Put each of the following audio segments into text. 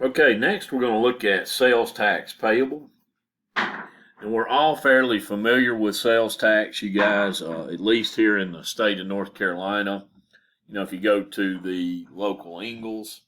Okay, next we're going to look at sales tax payable. And we're all fairly familiar with sales tax, you guys, at least here in the state of North Carolina. If you go to the local Ingles,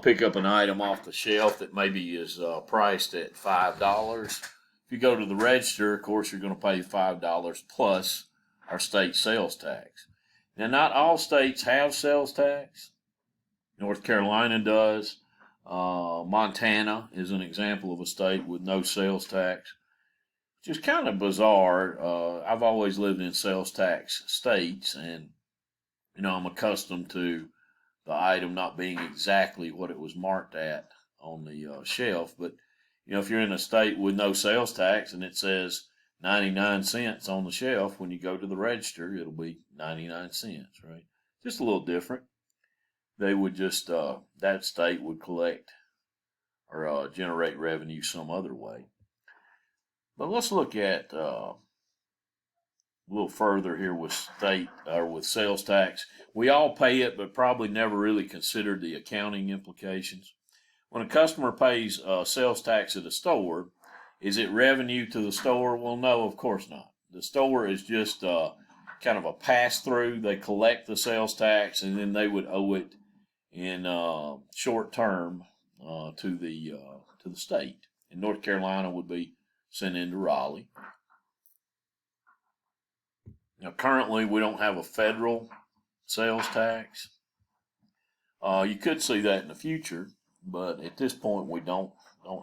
pick up an item off the shelf that maybe is priced at $5. If you go to the register, of course, you're going to pay $5 plus our state sales tax. Now, not all states have sales tax. North Carolina does. Montana is an example of a state with no sales tax. Which is kind of bizarre. I've always lived in sales tax states, and I'm accustomed to the item not being exactly what it was marked at on the shelf. But if you're in a state with no sales tax and it says 99 cents on the shelf, when you go to the register, it'll be 99 cents, right? Just a little different. They would just that state would collect or generate revenue some other way. But let's look at a little further here with state or with sales tax. We all pay it, but probably never really considered the accounting implications. When a customer pays sales tax at a store, is it revenue to the store? Well, no, of course not. The store is just kind of a pass-through. They collect the sales tax, and then they would owe it in short term to the state. In North Carolina would be sent into Raleigh. Now, currently, we don't have a federal sales tax. You could see that in the future, but at this point, we don't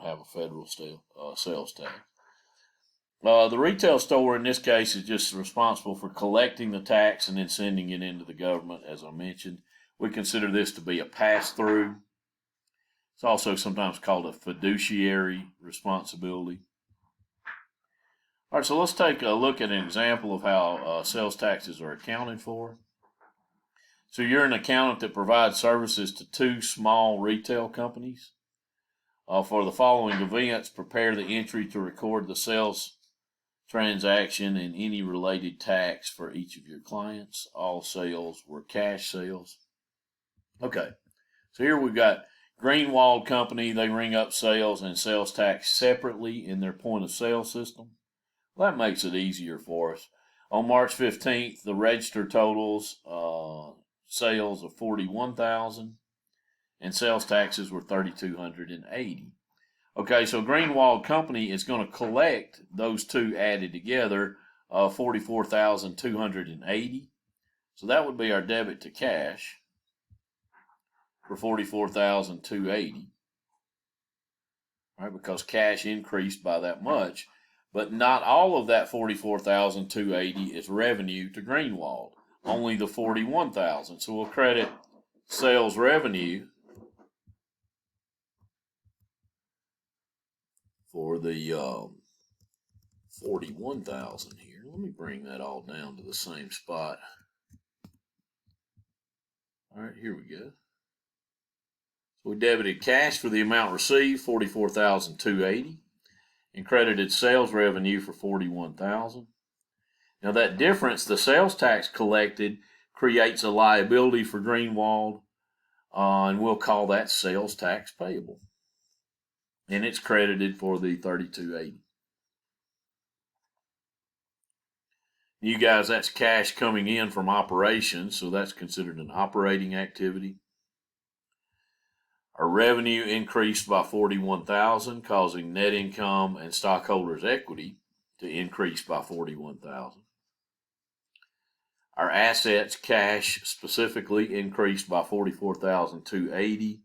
have a federal sales tax. The retail store, in this case, is just responsible for collecting the tax and then sending it into the government, as I mentioned. We consider this to be a pass-through. It's also sometimes called a fiduciary responsibility. All right, so let's take a look at an example of how sales taxes are accounted for. So you're an accountant that provides services to two small retail companies. For the following events, prepare the entry to record the sales transaction and any related tax for each of your clients. All sales were cash sales. Okay, so here we've got Greenwald Company. They ring up sales and sales tax separately in their point of sale system. Well, that makes it easier for us. On March 15th, the register totals sales of $41,000 and sales taxes were $3,280. Okay, so Greenwald Company is going to collect those two added together, $44,280. So that would be our debit to cash for $44,280. All right, because cash increased by that much. But not all of that $44,280 is revenue to Greenwald. Only the $41,000. So we'll credit sales revenue for the $41,000 here. Let me bring that all down to the same spot. All right, here we go. So we debited cash for the amount received, $44,280. And credited sales revenue for $41,000. Now that difference, the sales tax collected, creates a liability for Greenwald, and we'll call that sales tax payable. And it's credited for the $3,280. You guys, that's cash coming in from operations, so that's considered an operating activity. Our revenue increased by $41,000, causing net income and stockholders' equity to increase by $41,000. Our assets, cash specifically, increased by $44,280,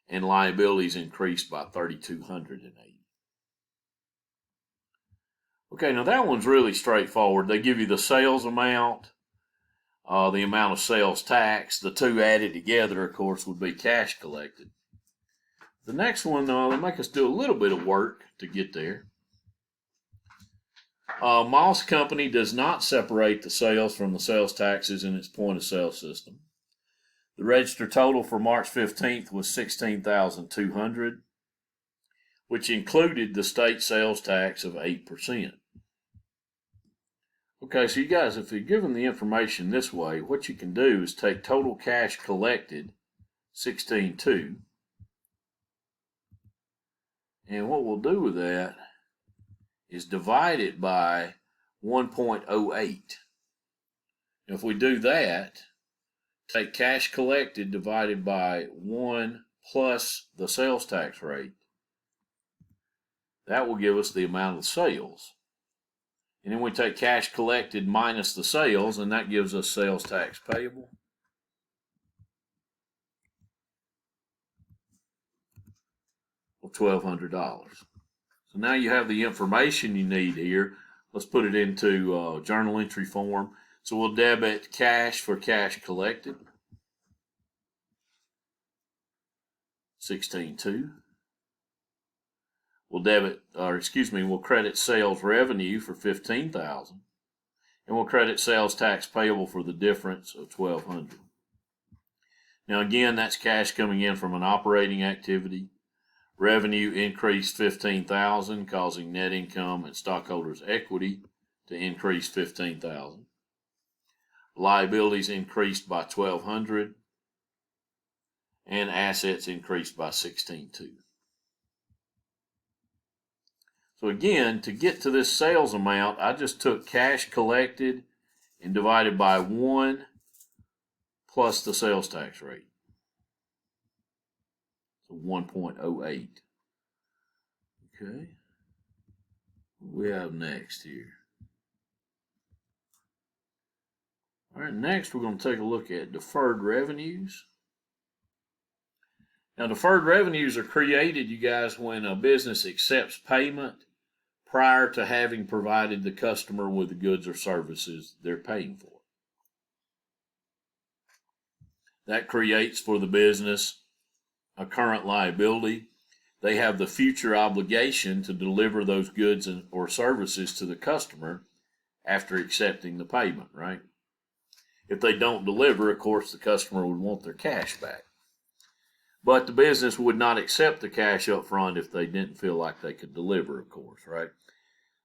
and liabilities increased by $3,280. Okay, now that one's really straightforward. They give you the sales amount, the amount of sales tax. The two added together, of course, would be cash collected. The next one, they make us do a little bit of work to get there. Moss Company does not separate the sales from the sales taxes in its point of sale system. The register total for March 15th was $16,200, which included the state sales tax of 8%. Okay, so you guys, if you're given the information this way, what you can do is take total cash collected, $16,200, And what we'll do with that is divide it by 1.08. If we do that, take cash collected divided by 1 plus the sales tax rate. That will give us the amount of sales. And then we take cash collected minus the sales, and that gives us sales tax payable. Of $1,200. So now you have the information you need here. Let's put it into journal entry form. So we'll debit cash for cash collected, 16.2. We'll credit sales revenue for 15,000, and we'll credit sales tax payable for the difference of 1,200. Now again, that's cash coming in from an operating activity. Revenue increased 15,000, causing net income and stockholders' equity to increase 15,000. Liabilities increased by 1,200, and assets increased by 16.2. So again, to get to this sales amount, I just took cash collected and divided by 1 plus the sales tax rate. So 1.08. Okay. What do we have next here? All right, next we're going to take a look at deferred revenues. Now, deferred revenues are created, you guys, when a business accepts payment prior to having provided the customer with the goods or services they're paying for. That creates for the business a current liability. They have the future obligation to deliver those goods or services to the customer after accepting the payment, right? If they don't deliver, of course, the customer would want their cash back. But the business would not accept the cash up front if they didn't feel like they could deliver, of course, right?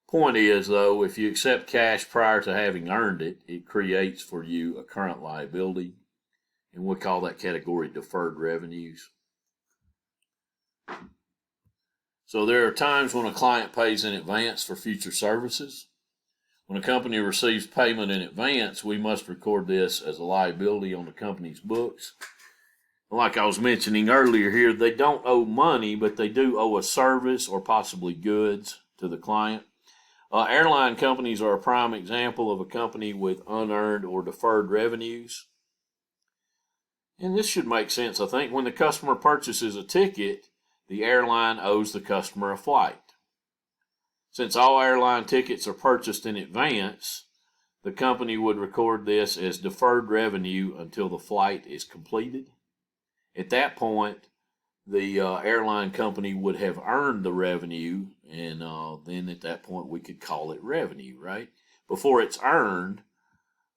Point is, though, if you accept cash prior to having earned it, it creates for you a current liability, and we'll call that category deferred revenues. So there are times when a client pays in advance for future services. When a company receives payment in advance, we must record this as a liability on the company's books. Like I was mentioning earlier here, they don't owe money, but they do owe a service or possibly goods to the client. Airline companies are a prime example of a company with unearned or deferred revenues. And this should make sense, I think. When the customer purchases a ticket, the airline owes the customer a flight. Since all airline tickets are purchased in advance, the company would record this as deferred revenue until the flight is completed. At that point, the airline company would have earned the revenue, and then at that point we could call it revenue, right? Before it's earned,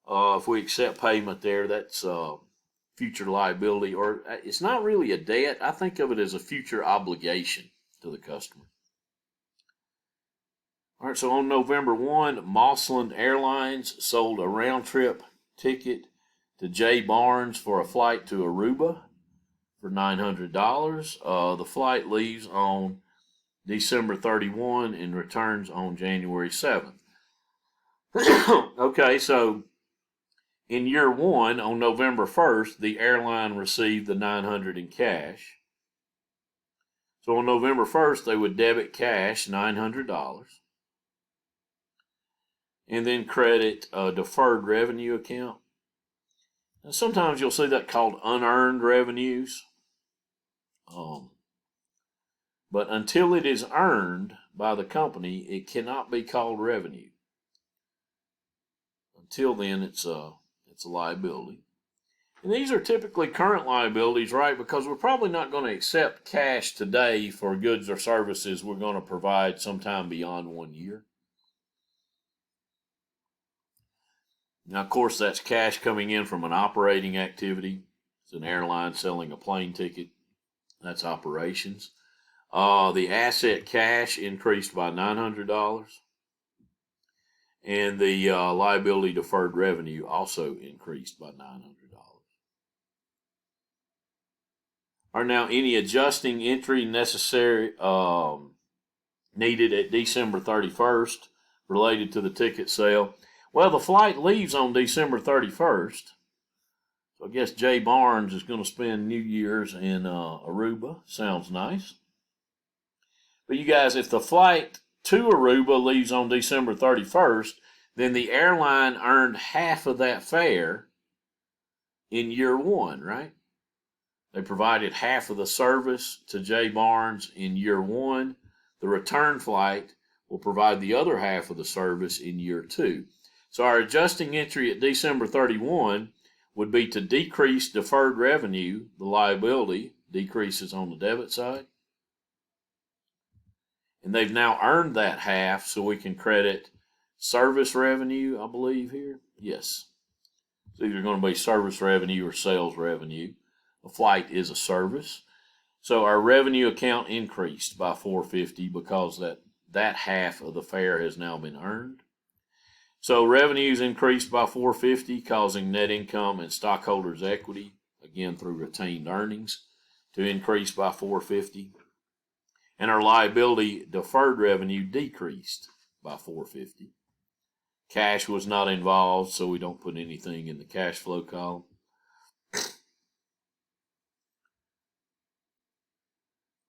if we accept payment there, that's future liability, or it's not really a debt. I think of it as a future obligation to the customer. All right, so on November 1, Mossland Airlines sold a round-trip ticket to Jay Barnes for a flight to Aruba for $900. The flight leaves on December 31 and returns on January 7th. Okay, so in year one, on November 1st, the airline received the $900 in cash. So on November 1st, they would debit cash $900 and then credit a deferred revenue account. And sometimes you'll see that called unearned revenues. But until it is earned by the company, it cannot be called revenue. Until then, it's a liability. And these are typically current liabilities, right? Because we're probably not going to accept cash today for goods or services we're going to provide sometime beyond 1 year. Now, of course, that's cash coming in from an operating activity. It's an airline selling a plane ticket. That's operations. The asset cash increased by $900. And the liability deferred revenue also increased by $900. Are now any adjusting entry necessary needed at December 31st related to the ticket sale. Well, the flight leaves on December 31st. So I guess Jay Barnes is going to spend New Year's in Aruba. Sounds nice. But you guys, if the flight to Aruba leaves on December 31st, then the airline earned half of that fare in year one, right? They provided half of the service to Jay Barnes in year one. The return flight will provide the other half of the service in year two. So our adjusting entry at December 31 would be to decrease deferred revenue. The liability decreases on the debit side. And they've now earned that half, so we can credit service revenue, I believe here. Yes. It's either going to be service revenue or sales revenue. A flight is a service. So our revenue account increased by $450 because that half of the fare has now been earned. So revenues increased by $450, causing net income and stockholders' equity, again through retained earnings, to increase by $450. And our liability deferred revenue decreased by $450. Cash was not involved, so we don't put anything in the cash flow column.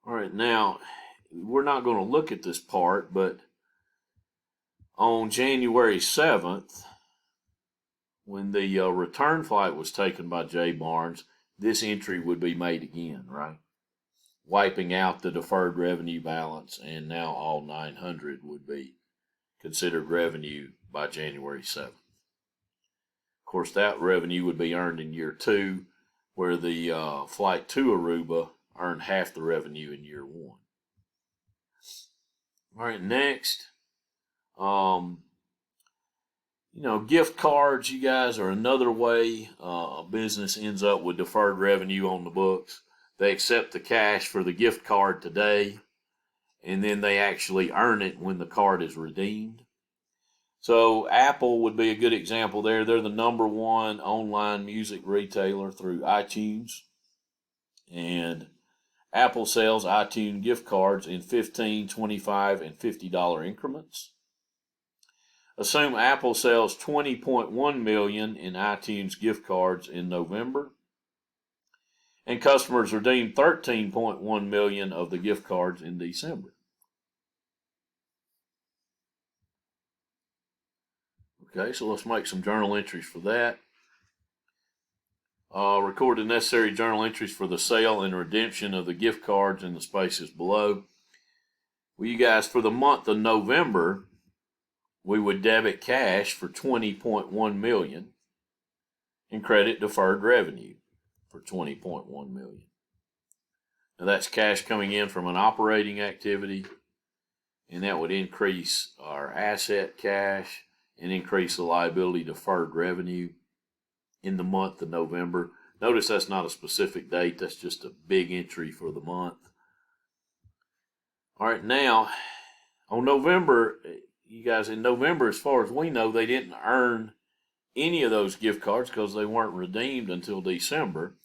All right, now, we're not going to look at this part, but on January 7th, when the return flight was taken by Jay Barnes, this entry would be made again, right? Wiping out the deferred revenue balance, and now all 900 would be considered revenue by January 7th. Of course, that revenue would be earned in year two, where the flight to Aruba earned half the revenue in year one. All right, next, gift cards, you guys, are another way a business ends up with deferred revenue on the books. They accept the cash for the gift card today, and then they actually earn it when the card is redeemed. So Apple would be a good example there. They're the number one online music retailer through iTunes. And Apple sells iTunes gift cards in $15, $25, and $50 increments. Assume Apple sells 20.1 million in iTunes gift cards in November, and customers redeem 13.1 million of the gift cards in December. Okay, so let's make some journal entries for that. Record the necessary journal entries for the sale and redemption of the gift cards in the spaces below. Well, you guys, for the month of November, we would debit cash for 20.1 million and credit deferred revenue for 20.1 million. Now that's cash coming in from an operating activity, and that would increase our asset cash and increase the liability deferred revenue in the month of November. Notice that's not a specific date, that's just a big entry for the month. All right, now on November, you guys, in November, as far as we know, they didn't earn any of those gift cards because they weren't redeemed until December.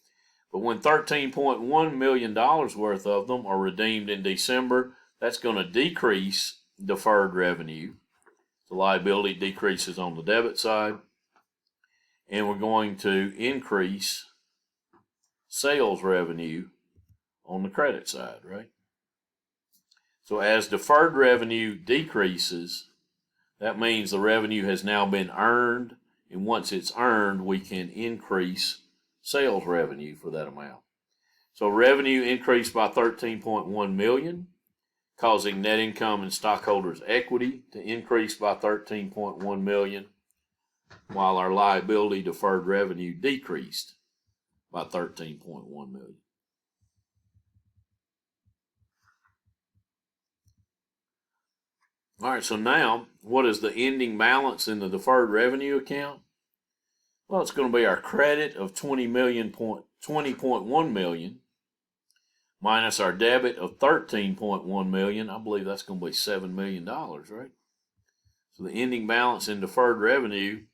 But when $13.1 million worth of them are redeemed in December, that's going to decrease deferred revenue. The liability decreases on the debit side, and we're going to increase sales revenue on the credit side, right? So as deferred revenue decreases, that means the revenue has now been earned, and once it's earned, we can increase sales revenue for that amount. So revenue increased by 13.1 million, causing net income and stockholders' equity to increase by 13.1 million, while our liability deferred revenue decreased by 13.1 million. All right, so now, what is the ending balance in the deferred revenue account? Well, it's going to be our credit of 20.1 million minus our debit of 13.1 million. I believe that's going to be $7 million, right? So the ending balance in deferred revenue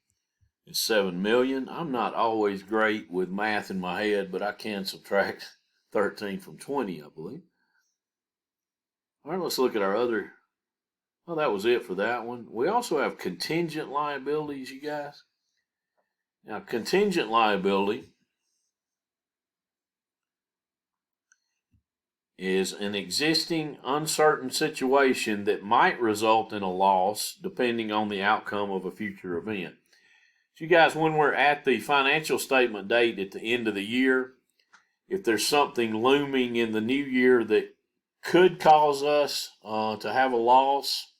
is 7 million. I'm not always great with math in my head, but I can subtract 13 from 20, I believe. All right, let's look at our other Well, that was it for that one. We also have contingent liabilities, you guys. Now, contingent liability is an existing uncertain situation that might result in a loss depending on the outcome of a future event. So you guys, when we're at the financial statement date at the end of the year, if there's something looming in the new year that could cause us to have a loss,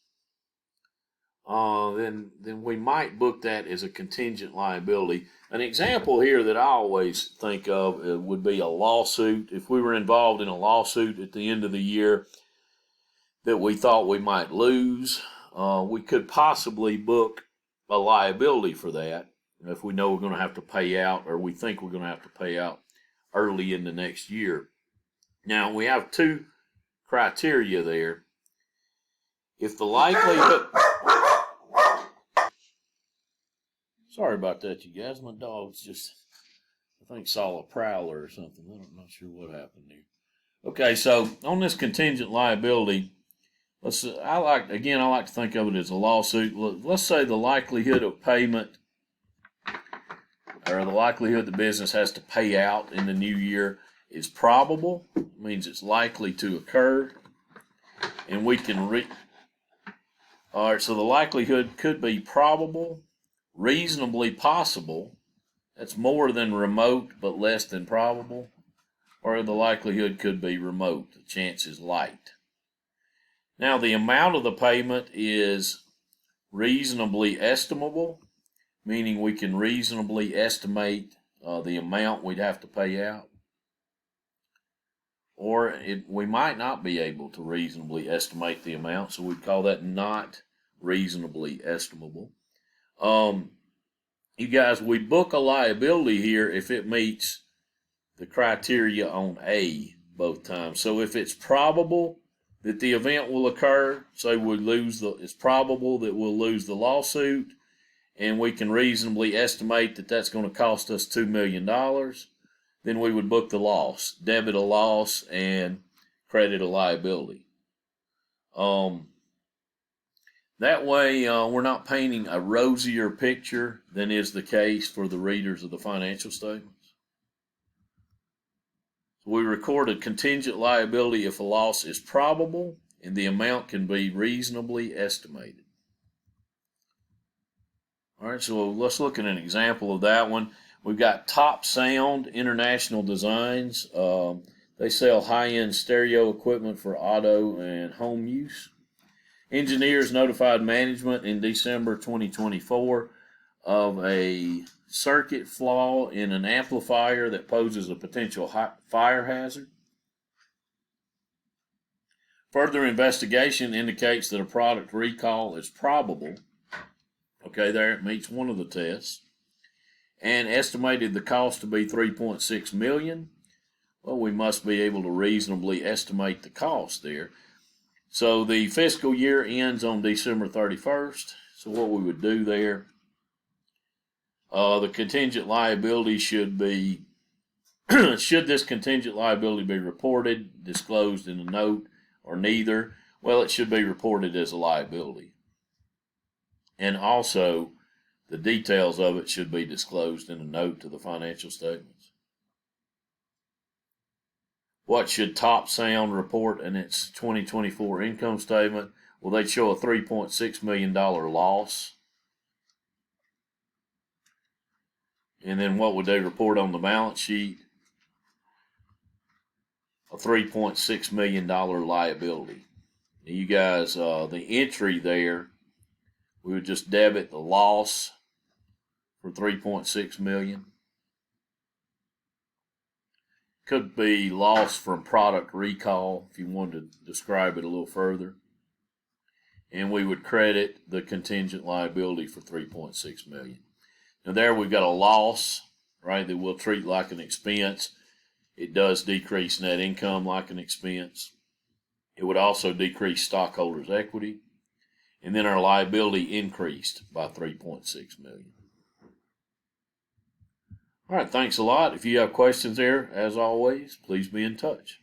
then we might book that as a contingent liability. An example here that I always think of would be a lawsuit. If we were involved in a lawsuit at the end of the year that we thought we might lose, we could possibly book a liability for that if we know we're going to have to pay out, or we think we're going to have to pay out early in the next year. Now, we have two criteria there. If the likelihood... Sorry about that, you guys. My dog's just, I think, saw a prowler or something. I'm not sure what happened there. Okay, so on this contingent liability, I like to think of it as a lawsuit. Let's say the likelihood of payment, or the likelihood the business has to pay out in the new year, is probable. It means it's likely to occur, and we can all right, so the likelihood could be probable, reasonably possible, that's more than remote but less than probable, or the likelihood could be remote, the chance is light. Now, the amount of the payment is reasonably estimable, meaning we can reasonably estimate the amount we'd have to pay out. Or we might not be able to reasonably estimate the amount, so we'd call that not reasonably estimable. You guys, we book a liability here if it meets the criteria on A both times. So if it's probable that the event will occur, say it's probable that we'll lose the lawsuit, and we can reasonably estimate that that's going to cost us $2 million, then we would book the loss, debit a loss, and credit a liability. That way, we're not painting a rosier picture than is the case for the readers of the financial statements. So we record a contingent liability if a loss is probable and the amount can be reasonably estimated. All right, so let's look at an example of that one. We've got Top Sound International Designs. They sell high-end stereo equipment for auto and home use. Engineers notified management in December 2024 of a circuit flaw in an amplifier that poses a potential fire hazard. Further investigation indicates that a product recall is probable. Okay, there it meets one of the tests. And estimated the cost to be $3.6 million. Well, we must be able to reasonably estimate the cost there. So the fiscal year ends on December 31st. So what we would do there, the contingent liability should be, should this contingent liability be reported, disclosed in a note, or neither? Well, it should be reported as a liability. And also, the details of it should be disclosed in a note to the financial statements. What should Top Sound report in its 2024 income statement? Well, they'd show a $3.6 million loss. And then what would they report on the balance sheet? A $3.6 million liability. Now you guys, the entry there, we would just debit the loss for $3.6 million. Could be loss from product recall if you wanted to describe it a little further. And we would credit the contingent liability for $3.6 million. Now there we've got a loss, right, that we'll treat like an expense. It does decrease net income like an expense. It would also decrease stockholders' equity. And then our liability increased by $3.6 million. All right, thanks a lot. If you have questions there, as always, please be in touch.